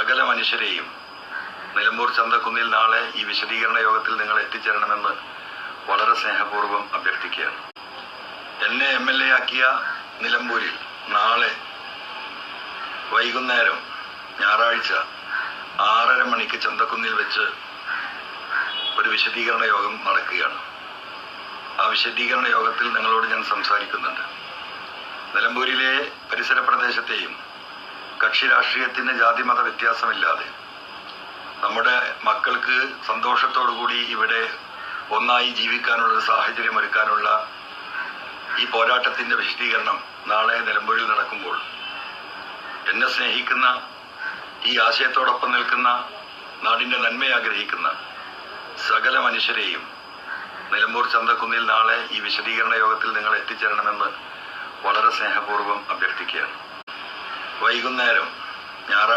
സകല മനുഷ്യരെയും നിലമ്പൂർ ചന്തക്കുന്നിൽ നാളെ ഈ വിശദീകരണ യോഗത്തിൽ നിങ്ങൾ എത്തിച്ചേരണമെന്ന് വളരെ സ്നേഹപൂർവ്വം അഭ്യർത്ഥിക്കുകയാണ്. എന്നെ MLA ആക്കിയ നിലമ്പൂരിൽ നാളെ വൈകുന്നേരം ഞായറാഴ്ച 6:30 മണിക്ക് ചന്തക്കുന്നിൽ വെച്ച് ഒരു വിശദീകരണ യോഗം നടക്കുകയാണ്. ആ വിശദീകരണ യോഗത്തിൽ നിങ്ങളോട് ഞാൻ സംസാരിക്കുന്നുണ്ട്. നിലമ്പൂരിലെ പരിസര പ്രദേശത്തെയും കക്ഷി രാഷ്ട്രീയത്തിന് ജാതിമത വ്യത്യാസമില്ലാതെ നമ്മുടെ മക്കൾക്ക് സന്തോഷത്തോടുകൂടി ഇവിടെ ഒന്നായി ജീവിക്കാനുള്ളൊരു സാഹചര്യം ഒരുക്കാനുള്ള ഈ പോരാട്ടത്തിന്റെ വിശദീകരണം നാളെ നിലമ്പൂരിൽ നടക്കുമ്പോൾ എന്നെ സ്നേഹിക്കുന്ന, ഈ ആശയത്തോടൊപ്പം നിൽക്കുന്ന, നാടിന്റെ നന്മ ആഗ്രഹിക്കുന്ന സകല മനുഷ്യരെയും നിലമ്പൂർ ചന്തക്കുന്നിൽ നാളെ ഈ വിശദീകരണ യോഗത്തിൽ നിങ്ങൾ എത്തിച്ചേരണമെന്ന് വളരെ സ്നേഹപൂർവ്വം അഭ്യർത്ഥിക്കുകയാണ്. വൈകുന്നേരം ഞായറാഴ്ച